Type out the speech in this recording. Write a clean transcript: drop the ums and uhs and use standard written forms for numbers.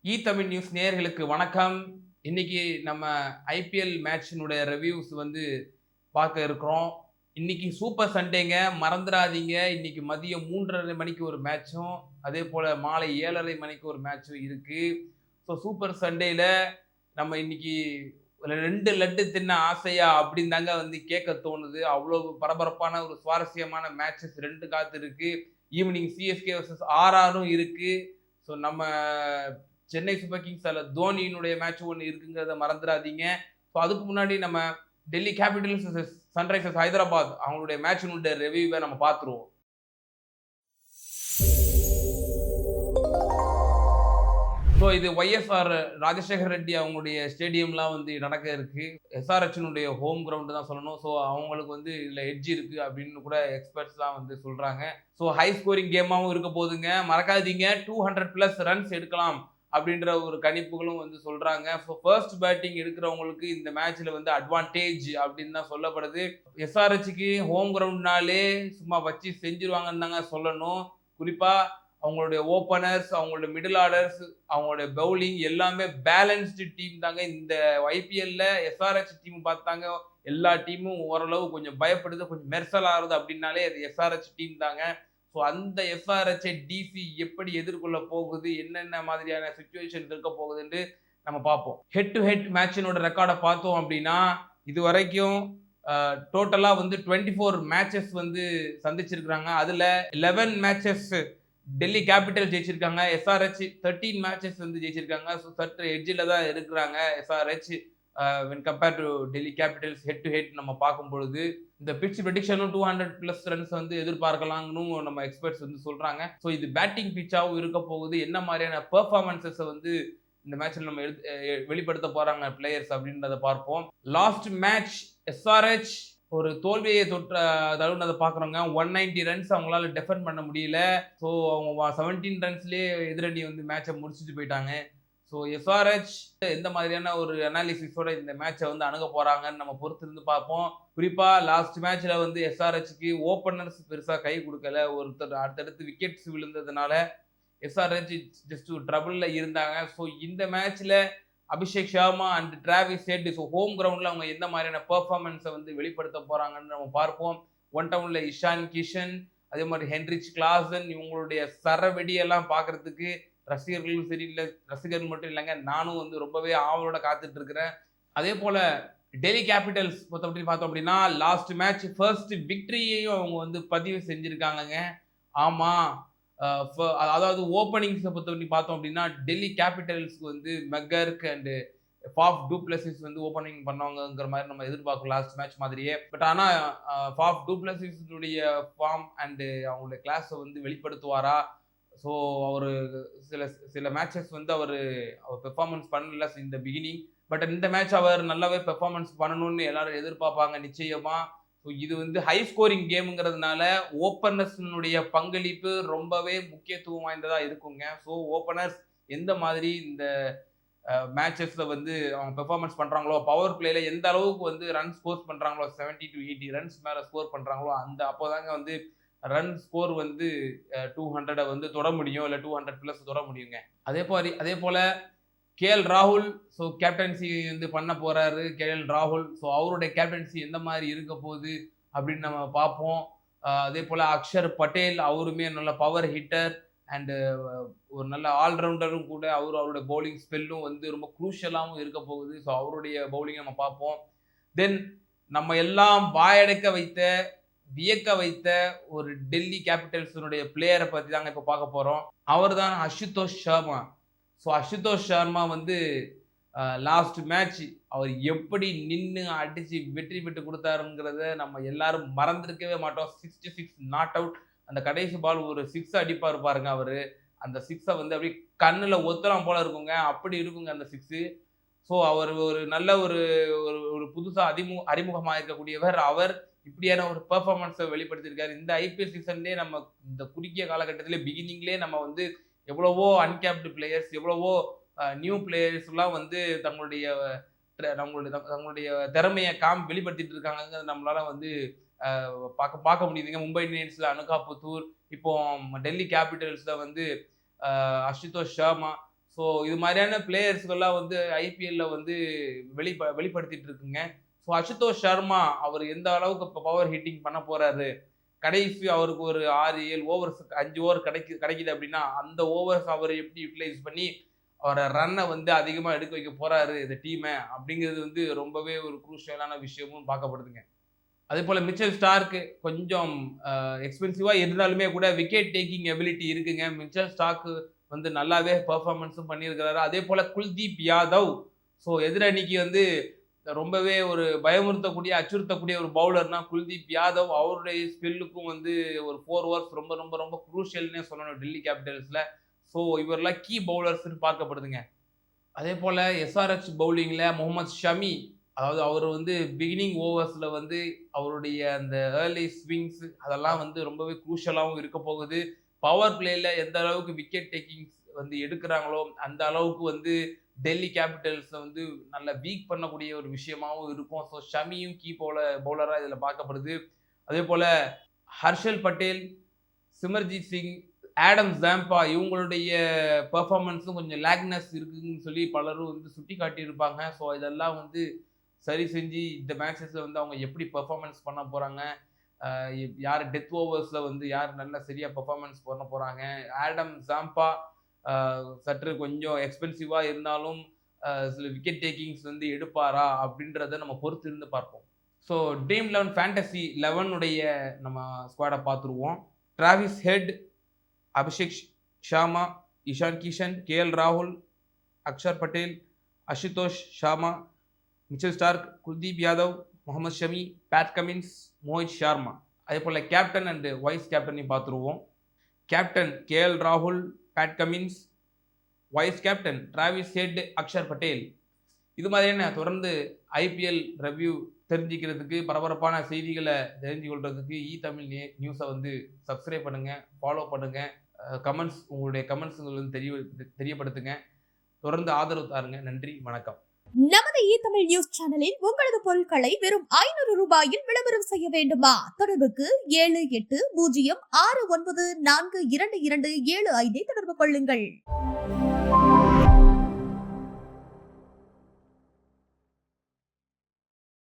Tamil news நேயர்களுக்கு வணக்கம். இன்னைக்கு நம்ம ஐபிஎல் மேட்சினுடைய ரிவ்யூஸ் வந்து பார்க்க இருக்கிறோம். இன்னைக்கு சூப்பர் சண்டேங்க. மறந்துடாதீங்க. இன்னைக்கு மதியம் 3:30 மணிக்கு ஒரு மேட்சும், அதேபோல மாலை 7:30 மணிக்கு ஒரு மேட்சும் இருக்கு. சூப்பர் சண்டேல நம்ம இன்னைக்கு 2 லட்டு தின்ன ஆசையா அப்படின்னு தாங்க வந்து கேட்க தோணுது. அவ்வளவு பரபரப்பான ஒரு சுவாரஸ்யமான மேட்சஸ் 2 காத்திருக்கு. ஈவினிங் சிஎஸ்கே வெர்சஸ் ஆர்ஆரும் இருக்கு. நம்ம சென்னை சூப்பர் கிங்ஸ் தோனியினுடைய மேட்ச் ஒன்று இருக்குங்கிறத மறந்துடாதீங்க. அதுக்கு முன்னாடி நம்ம Delhi Capitals versus Sunrisers Hyderabad அவங்களுடைய மேட்சினுடைய ரிவ்யூவை நம்ம பார்த்துருவோம். இது ஒய்எஸ்ஆர் ராஜசேகர் ரெட்டி அவங்களுடைய ஸ்டேடியம்லாம் வந்து நடக்க இருக்கு. எஸ்ஆர்ஹெச்னுடைய ஹோம் கிரவுண்டு தான் சொல்லணும். அவங்களுக்கு வந்து இதில் எட்ஜ் இருக்கு அப்படின்னு கூட எக்ஸ்பர்ட்ஸ்லாம் வந்து சொல்றாங்க. ஹை ஸ்கோரிங் கேமாவும் இருக்க போதுங்க. மறக்காதீங்க 200+ ரன்ஸ் எடுக்கலாம் அப்படின்ற ஒரு கணிப்புகளும் வந்து சொல்றாங்க. ஃபர்ஸ்ட் பேட்டிங் எடுக்கிறவங்களுக்கு இந்த மேட்ச்ல வந்து அட்வான்டேஜ் அப்படின்னு தான் சொல்லப்படுது. எஸ்ஆர்ஹெச்க்கு ஹோம் கிரவுண்ட்னாலே சும்மா வச்சு செஞ்சிருவாங்கன்னு தாங்க சொல்லணும். குறிப்பா அவங்களுடைய ஓப்பனர்ஸ், அவங்களுடைய மிடில் ஆர்டர்ஸ், அவங்களுடைய பவுலிங் எல்லாமே பேலன்ஸ்டு டீம் தாங்க. இந்த ஐபிஎல்ல எஸ்ஆர்ஹெச் டீம் பார்த்தாங்க எல்லா டீமும் ஓரளவு கொஞ்சம் பயப்படுது, கொஞ்சம் மெர்சல் ஆகுது அப்படின்னாலே அது எஸ்ஆர்ஹெச் டீம் தாங்க. அந்த எஸ்ஆர்ஹெச் டிசி எப்படி எதிர்கொள்ள போகுது, என்னென்ன மாதிரியான சுச்சுவேஷன் இருக்க போகுதுன்னு நம்ம பார்ப்போம். ஹெட் டு ஹெட் மேட்சினோட ரெக்கார்டை பார்த்தோம் அப்படின்னா இது வரைக்கும் டோட்டலா வந்து 24 மேட்சஸ் வந்து சந்திச்சிருக்கிறாங்க. அதுல 11 மேட்சஸ் டெல்லி கேபிட்டல் ஜெயிச்சிருக்காங்க. எஸ்ஆர்ஹெச் 13 மேட்சஸ் வந்து ஜெயிச்சிருக்காங்க. சற்று எட்ஜில் தான் இருக்கிறாங்க SRH when compare to Delhi capitals. Head to head நம்ம பார்க்கும் பொழுது இந்த பிட்ச் ப்ரெடிக்ஷனும் 200+ ரன்ஸ் வந்து எதிர்பார்க்கலாம்னு நம்ம எக்ஸ்பர்ட்ஸ் வந்து சொல்றாங்க. இது பேட்டிங் பிச்சாவும் இருக்க போகுது. என்ன மாதிரியான பெர்ஃபார்மன்ஸை வந்து இந்த மேட்ச்ல நம்ம வெளிப்படுத்த போறாங்க பிளேயர்ஸ் அப்படின்றத பார்ப்போம். லாஸ்ட் மேட்ச் எஸ்ஆர்ஹெச் ஒரு தோல்வியை தழுவினதை பார்க்குறோங்க. 190 ரன்ஸ் அவங்களால டெஃபெண்ட் பண்ண முடியல. அவங்க 17 ரன்ஸ்லேயே எதிரணி வந்து மேட்சை முடிச்சுட்டு போயிட்டாங்க. எஸ்ஆர்ஹெச் எந்த மாதிரியான ஒரு அனாலிசிஸோட இந்த மேட்சை வந்து அணுக போறாங்கன்னு நம்ம பொறுத்து இருந்து பார்ப்போம். குறிப்பா லாஸ்ட் மேட்ச்ல வந்து எஸ்ஆர்ஹெச்க்கு ஓப்பனர்ஸ் பெருசா கை கொடுக்கல. ஒருத்தர் அடுத்தடுத்து விக்கெட்ஸ் விழுந்ததுனால எஸ்ஆர்ஹெச் ஜஸ்ட் ஒரு ட்ரபிள்ல இருந்தாங்க. இந்த மேட்ச்ல Abhishek Sharma and Travis head home கிரவுண்ட்ல அவங்க எந்த மாதிரியான பெர்ஃபார்மன்ஸை வந்து வெளிப்படுத்த போறாங்கன்னு நம்ம பார்ப்போம். ஒன் டவுன்ல இஷான் கிஷன், அதே மாதிரி ஹென்ரிச் கிளாசன் இவங்களுடைய சரவெடியெல்லாம் பார்க்கறதுக்கு ரசிகர்களும் சரியில்லை, ரசிகர்கள் மட்டும் இல்லைங்க, நானும் வந்து ரொம்பவே ஆவலோட காத்துட்டு இருக்கிறேன். அதே போல டெல்லி கேபிட்டல்ஸ் பொறுத்தவரை பார்த்தோம் அப்படின்னா லாஸ்ட் மேட்ச் ஃபர்ஸ்ட் விக்டரியையும் அவங்க வந்து பதிவு செஞ்சிருக்காங்க. ஆமா, அதாவது ஓப்பனிங்ஸை பொறுத்தவரை பார்த்தோம் அப்படின்னா டெல்லி கேபிட்டல்ஸ்க்கு வந்து மெக்கர்க் அண்ட் ஃபாஃப் டூப்ளசிஸ் வந்து ஓப்பனிங் பண்ணவங்கிற மாதிரி நம்ம எதிர்பார்க்கலாம் லாஸ்ட் மேட்ச் மாதிரியே. பட் ஆனால் ஃபாஃப் டூப்ளசிஸுடைய ஃபார்ம் அண்டு அவங்களுடைய கிளாஸை வந்து வெளிப்படுத்துவாரா? அவர் சில மேட்சஸ் வந்து அவர் பெர்ஃபார்மன்ஸ் பண்ணல இந்த பிகினிங். பட் இந்த மேட்ச் அவர் நல்லாவே பெர்ஃபார்மன்ஸ் பண்ணணும்னு எல்லாரும் எதிர்பார்ப்பாங்க நிச்சயமா. இது வந்து ஹை ஸ்கோரிங் கேமுங்கிறதுனால ஓப்பனர்ஸினுடைய பங்களிப்பு ரொம்பவே முக்கியத்துவம் வாய்ந்ததா இருக்குங்க. ஓப்பனர்ஸ் எந்த மாதிரி இந்த மேட்சஸ்ல வந்து அவங்க பெர்ஃபார்மன்ஸ் பண்றாங்களோ, பவர் பிளேல எந்த அளவுக்கு வந்து ரன் ஸ்கோர் பண்றாங்களோ, 70 to 80 ரன்ஸ் மேல ஸ்கோர் பண்றாங்களோ அப்போதாங்க வந்து ரன் ஸ்கோர் வந்து 200 வந்து தொட முடியும், இல்லை 200+ தொட முடியுங்க. அதே போல கேஎல் ராகுல் கேப்டன்சி வந்து பண்ண போறாரு. கேஎல் ராகுல் அவருடைய கேப்டன்சி எந்த மாதிரி இருக்க போகுது அப்படின்னு நம்ம பார்ப்போம். அதே போல அக்ஷர் பட்டேல் அவருமே நல்ல பவர் ஹிட்டர் அண்டு ஒரு நல்ல ஆல்ரவுண்டரும் கூட. அவருடைய பவுலிங் ஸ்பெல்லும் வந்து ரொம்ப குரூஷியலாகவும் இருக்க போகுது. அவருடைய பவுலிங் நம்ம பார்ப்போம். தென் நம்ம எல்லாம் வாயடைக்க வைத்த, வியக்க வைத்த ஒரு டெல்லி கேபிட்டல்ஸினுடைய பிளேயரை பற்றி தாங்க இப்போ பார்க்க போகிறோம். அவர் தான் அசுதோஷ் சர்மா. அசுதோஷ் சர்மா வந்து லாஸ்ட் மேட்ச் அவர் எப்படி நின்று அடிச்சு வெற்றி பெற்று கொடுத்தாருங்கிறத நம்ம எல்லாரும் மறந்துருக்கவே மாட்டோம். 66 நாட் அவுட். அந்த கடைசி பால் ஒரு 6 அடிப்பாரு பாருங்க அவரு. அந்த 6 வந்து அப்படியே கண்ணுல ஒத்தலாம் போல இருக்குங்க, அப்படி இருக்குங்க அந்த 6. அவர் ஒரு நல்ல ஒரு புதுசா அறிமுகமாக இருக்கக்கூடியவர். அவர் இப்படியான ஒரு பெர்ஃபார்மன்ஸை வெளிப்படுத்தியிருக்காரு. இந்த ஐபிஎல் சீசன்லேயே நம்ம இந்த குறுகிய காலகட்டத்திலே பிகினிங்லேயே நம்ம வந்து எவ்வளவோ அன்கேப்டு பிளேயர்ஸ், எவ்வளவோ நியூ பிளேயர்ஸ் எல்லாம் வந்து தங்களுடைய திறமையை வெளிப்படுத்திட்டு இருக்காங்க. நம்மளால வந்து பார்க்க முடியுதுங்க. மும்பை இந்தியன்ஸ்ல அனுகா புத்தூர், இப்போ டெல்லி கேபிட்டல்ஸ்ல வந்து அசுதோஷ் சர்மா. ஸோ இது மாதிரியான பிளேயர்ஸ்கெல்லாம் வந்து ஐபிஎல்ல வந்து வெளிப்படுத்திட்டு இருக்குங்க. ஸோ அசுதோஷ் சர்மா அவர் எந்த அளவுக்கு இப்போ பவர் ஹிட்டிங் பண்ண போறாரு, கடைசி அவருக்கு ஒரு 6-7 ஓவர்ஸ் 5 ஓவர் கிடைக்குது அப்படின்னா அந்த ஓவர்ஸ் அவர் எப்படி யூட்டிலைஸ் பண்ணி அவரை ரன்னை வந்து அதிகமாக எடுக்க வைக்க போறாரு இந்த டீமை அப்படிங்கிறது வந்து ரொம்பவே ஒரு குரூஷியலான விஷயமும் பார்க்கப்படுதுங்க. அதே போல மிச்சல் ஸ்டார்க்கு கொஞ்சம் எக்ஸ்பென்சிவா இருந்தாலுமே கூட விக்கெட் டேக்கிங் எபிலிட்டி இருக்குங்க. மிச்சல் ஸ்டார்க்கு வந்து நல்லாவே பெர்ஃபார்மன்ஸும் பண்ணியிருக்கிறாரு. அதே போல குல்தீப் யாதவ் ஸோ எதிரணிக்கு வந்து ரொம்பவே ஒரு பயமுறுத்தக்கூடிய அச்சுறுத்தக்கூடிய ஒரு பவுலர்னா குல்தீப் யாதவ். அவருடைய ஸ்பெல்லுக்கும் வந்து ஒரு 4 ஓவர்ஸ் ரொம்ப ரொம்ப ரொம்ப குரூஷியல்னே சொல்லணும் டெல்லி கேபிட்டல்ஸ்ல. ஸோ இவரெல்லாம் கீ பவுலர்ஸ்ன்னு பார்க்கப்படுதுங்க. அதே போல எஸ்ஆர்ஹெச் பவுலிங்ல முகமது ஷமி, அதாவது அவர் வந்து பிகினிங் ஓவர்ஸ்ல வந்து அவருடைய அந்த ஏர்லி ஸ்விங்ஸ் அதெல்லாம் வந்து ரொம்பவே குரூஷியலாகவும் இருக்க போகுது. பவர் பிளேல எந்த அளவுக்கு விக்கெட் டேக்கிங்ஸ் வந்து எடுக்கிறாங்களோ அந்த அளவுக்கு வந்து டெல்லி கேபிட்டல்ஸ் வந்து நல்ல வீக் பண்ணக்கூடிய ஒரு விஷயமாவும் இருக்கும். ஸோ ஷமியும் கீ பவுலரா இதுல பார்க்கப்படுது. அதே போல ஹர்ஷல் பட்டேல், சிமர்ஜித் சிங், ஆடம் ஜாம்பா இவங்களுடைய பெர்ஃபார்மன்ஸும் கொஞ்சம் லேக்னஸ் இருக்குன்னு சொல்லி பலரும் வந்து சுட்டி காட்டியிருப்பாங்க. ஸோ இதெல்லாம் வந்து சரி செஞ்சு இந்த மேட்சஸ்ல வந்து அவங்க எப்படி பெர்ஃபார்மன்ஸ் பண்ண போறாங்க, யார் டெத் ஓவர்ஸ்ல வந்து யார் நல்லா சரியா பெர்ஃபார்மன்ஸ் பண்ண போறாங்க. ஆடம் ஜாம்பா சற்று கொஞ்சம் எக்ஸ்பென்சிவா இருந்தாலும் சில விக்கெட் டேக்கிங்ஸ் வந்து எடுப்பாரா அப்படின்றத நம்ம பொறுத்து இருந்து பார்ப்போம். ஸோ ட்ரீம் 11 ஃபேண்டசி 11 உடைய நம்ம ஸ்குவாடை பார்த்துருவோம். Travis Head, Abhishek Sharma, Ishan Kishan, KL ராகுல், Axar Patel, Ashutosh Sharma, Mitchell Starc, Kuldeep Yadav, Mohammed Shami, Pat Cummins, Mohit Sharma. அதே போல் கேப்டன் அண்ட் வைஸ் கேப்டனையும் பார்த்துருவோம். கேப்டன் கேஎல் ராகுல், Pat Cummins, vice captain Travis Head, Axar Patel. இது மாதிரியான தொடர்ந்து ஐபிஎல் ரிவ்யூ தெரிஞ்சுக்கிறதுக்கு, பரபரப்பான செய்திகளை தெரிஞ்சு கொள்றதுக்கு தமிழ் நியூஸை வந்து சப்ஸ்கிரைப் பண்ணுங்க, ஃபாலோ பண்ணுங்க. கமெண்ட்ஸ் உங்களுடைய கமெண்ட்ஸ் வந்து தெரியப்படுத்துங்க. தொடர்ந்து ஆதரவு தாருங்க. நன்றி, வணக்கம். நமது தமிழ் நியூஸ் சேனலில் உங்களது பொருட்களை வெறும் 500 ரூபாயில் விளம்பரம் செய்ய வேண்டுமா? தொடர்புக்கு 7806942275 தொடர்பு கொள்ளுங்கள்.